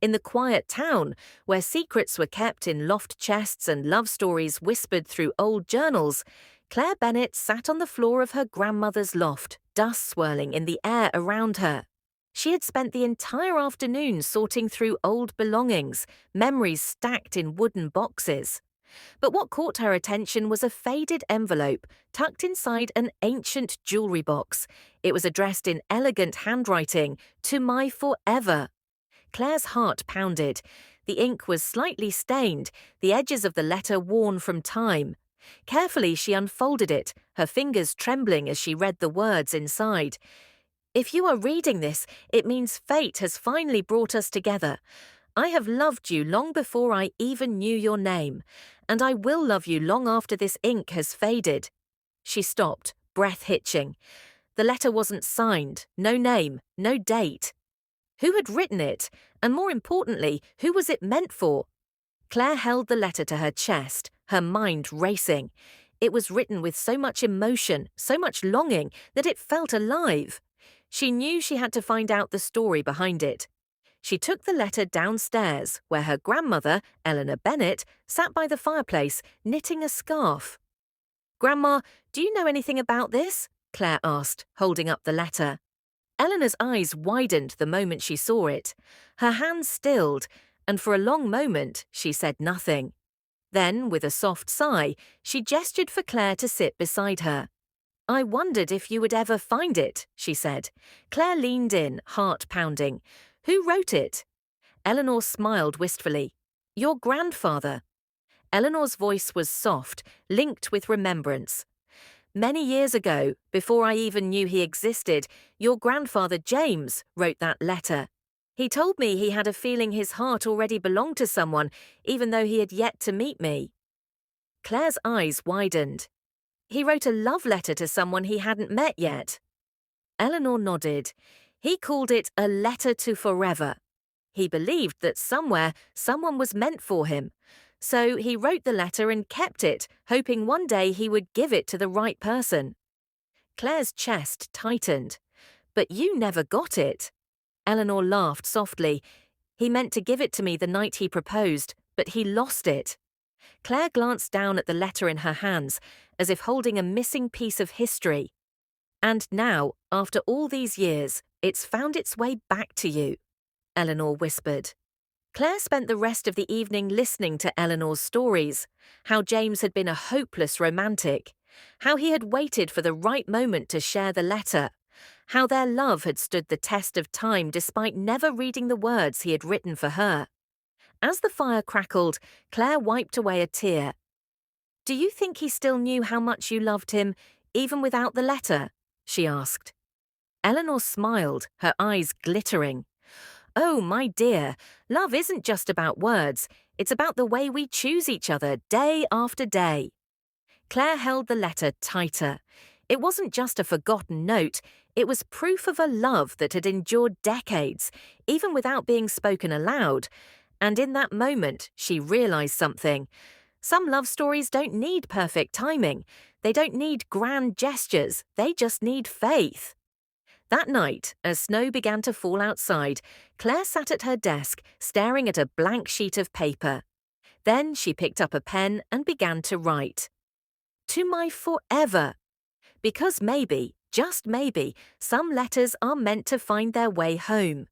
In the quiet town, where secrets were kept in loft chests and love stories whispered through old journals, Claire Bennett sat on the floor of her grandmother's loft, dust swirling in the air around her. She had spent the entire afternoon sorting through old belongings, memories stacked in wooden boxes. But what caught her attention was a faded envelope tucked inside an ancient jewelry box. It was addressed in elegant handwriting, "To my forever." Claire's heart pounded. The ink was slightly stained, the edges of the letter worn from time. Carefully, she unfolded it, her fingers trembling as she read the words inside. "If you are reading this, it means fate has finally brought us together. I have loved you long before I even knew your name, and I will love you long after this ink has faded." She stopped, breath hitching. The letter wasn't signed, no name, no date. Who had written it? And more importantly, who was it meant for? Claire held the letter to her chest, her mind racing. It was written with so much emotion, so much longing, that it felt alive. She knew she had to find out the story behind it. She took the letter downstairs, where her grandmother, Eleanor Bennett, sat by the fireplace, knitting a scarf. "Grandma, do you know anything about this?" Claire asked, holding up the letter. Eleanor's eyes widened the moment she saw it. Her hands stilled, and for a long moment she said nothing. Then, with a soft sigh, she gestured for Claire to sit beside her. "I wondered if you would ever find it," she said. Claire leaned in, heart pounding. "Who wrote it?" Eleanor smiled wistfully. "Your grandfather." Eleanor's voice was soft, linked with remembrance. "Many years ago, before I even knew he existed, your grandfather James wrote that letter. He told me he had a feeling his heart already belonged to someone, even though he had yet to meet me." Claire's eyes widened. "He wrote a love letter to someone he hadn't met yet." Eleanor nodded. "He called it a letter to forever. He believed that somewhere someone was meant for him. So he wrote the letter and kept it, hoping one day he would give it to the right person." Claire's chest tightened. "But you never got it." Eleanor laughed softly. "He meant to give it to me the night he proposed, but he lost it." Claire glanced down at the letter in her hands, as if holding a missing piece of history. "And now, after all these years, it's found its way back to you," Eleanor whispered. Claire spent the rest of the evening listening to Eleanor's stories, how James had been a hopeless romantic, how he had waited for the right moment to share the letter, how their love had stood the test of time despite never reading the words he had written for her. As the fire crackled, Claire wiped away a tear. "Do you think he still knew how much you loved him, even without the letter?" she asked. Eleanor smiled, her eyes glittering. "Oh, my dear, love isn't just about words. It's about the way we choose each other day after day." Claire held the letter tighter. It wasn't just a forgotten note. It was proof of a love that had endured decades, even without being spoken aloud. And in that moment, she realized something. Some love stories don't need perfect timing. They don't need grand gestures. They just need faith. That night, as snow began to fall outside, Claire sat at her desk, staring at a blank sheet of paper. Then she picked up a pen and began to write. "To my forever." Because maybe, just maybe, some letters are meant to find their way home.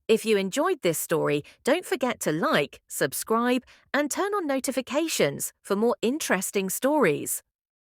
If you enjoyed this story, don't forget to like, subscribe, and turn on notifications for more interesting stories.